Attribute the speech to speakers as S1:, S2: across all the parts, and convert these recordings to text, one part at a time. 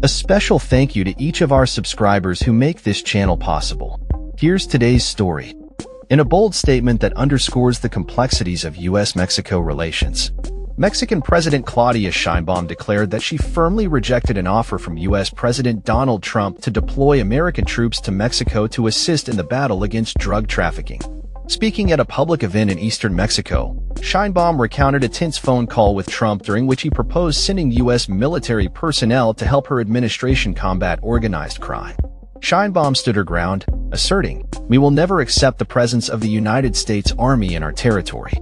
S1: A special thank you to each of our subscribers who make this channel possible. Here's today's story. In a bold statement that underscores the complexities of U.S.-Mexico relations, Mexican President Claudia Sheinbaum declared that she firmly rejected an offer from U.S. President Donald Trump to deploy American troops to Mexico to assist in the battle against drug trafficking. Speaking at a public event in eastern Mexico, Sheinbaum recounted a tense phone call with Trump during which he proposed sending U.S. military personnel to help her administration combat organized crime. Sheinbaum stood her ground, asserting, "We will never accept the presence of the United States Army in our territory."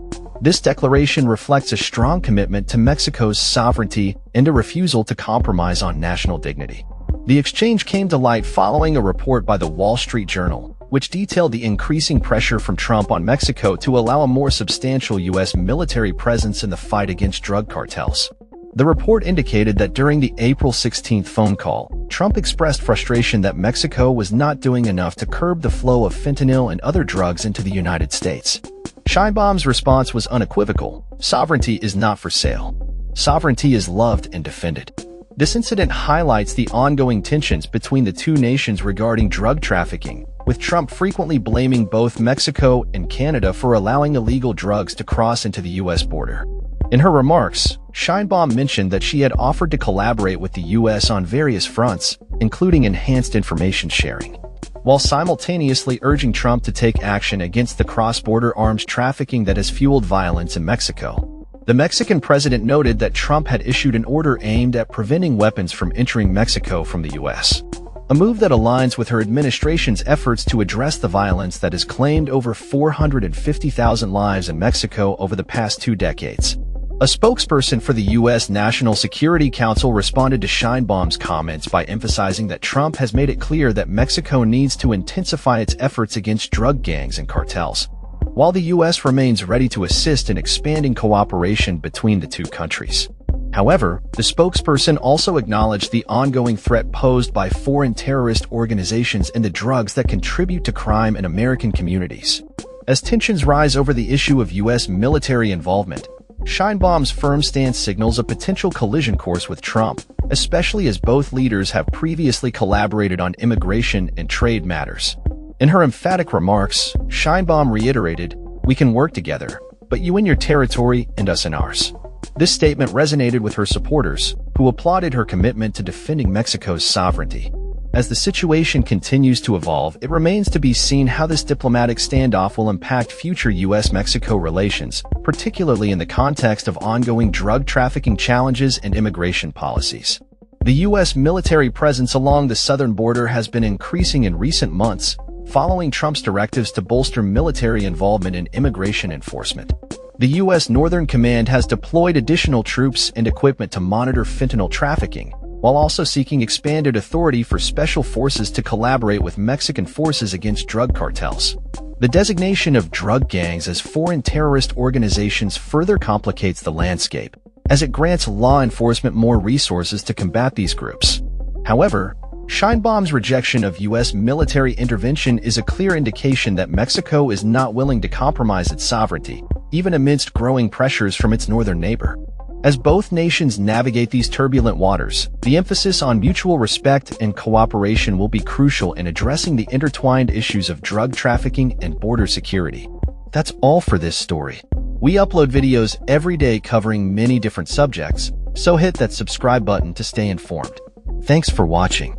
S1: This declaration reflects a strong commitment to Mexico's sovereignty and a refusal to compromise on national dignity. The exchange came to light following a report by the Wall Street Journal, which detailed the increasing pressure from Trump on Mexico to allow a more substantial U.S. military presence in the fight against drug cartels. The report indicated that during the April 16th phone call, Trump expressed frustration that Mexico was not doing enough to curb the flow of fentanyl and other drugs into the United States. Sheinbaum's response was unequivocal: sovereignty is not for sale. Sovereignty is loved and defended. This incident highlights the ongoing tensions between the two nations regarding drug trafficking, with Trump frequently blaming both Mexico and Canada for allowing illegal drugs to cross into the U.S. border. In her remarks, Sheinbaum mentioned that she had offered to collaborate with the U.S. on various fronts, including enhanced information sharing, while simultaneously urging Trump to take action against the cross-border arms trafficking that has fueled violence in Mexico. The Mexican president noted that Trump had issued an order aimed at preventing weapons from entering Mexico from the U.S., a move that aligns with her administration's efforts to address the violence that has claimed over 450,000 lives in Mexico over the past 2 decades. A spokesperson for the U.S. National Security Council responded to Sheinbaum's comments by emphasizing that Trump has made it clear that Mexico needs to intensify its efforts against drug gangs and cartels, while the U.S. remains ready to assist in expanding cooperation between the two countries. However, the spokesperson also acknowledged the ongoing threat posed by foreign terrorist organizations and the drugs that contribute to crime in American communities. As tensions rise over the issue of U.S. military involvement, Sheinbaum's firm stance signals a potential collision course with Trump, especially as both leaders have previously collaborated on immigration and trade matters. In her emphatic remarks, Sheinbaum reiterated, "We can work together, but you in your territory and us in ours." This statement resonated with her supporters, who applauded her commitment to defending Mexico's sovereignty. As the situation continues to evolve, it remains to be seen how this diplomatic standoff will impact future U.S.-Mexico relations, particularly in the context of ongoing drug trafficking challenges and immigration policies. The U.S. military presence along the southern border has been increasing in recent months, following Trump's directives to bolster military involvement in immigration enforcement. The U.S. Northern Command has deployed additional troops and equipment to monitor fentanyl trafficking, while also seeking expanded authority for special forces to collaborate with Mexican forces against drug cartels. The designation of drug gangs as foreign terrorist organizations further complicates the landscape, as it grants law enforcement more resources to combat these groups. However, Sheinbaum's rejection of U.S. military intervention is a clear indication that Mexico is not willing to compromise its sovereignty, even amidst growing pressures from its northern neighbor. As both nations navigate these turbulent waters, the emphasis on mutual respect and cooperation will be crucial in addressing the intertwined issues of drug trafficking and border security. That's all for this story. We upload videos every day covering many different subjects, so hit that subscribe button to stay informed. Thanks for watching.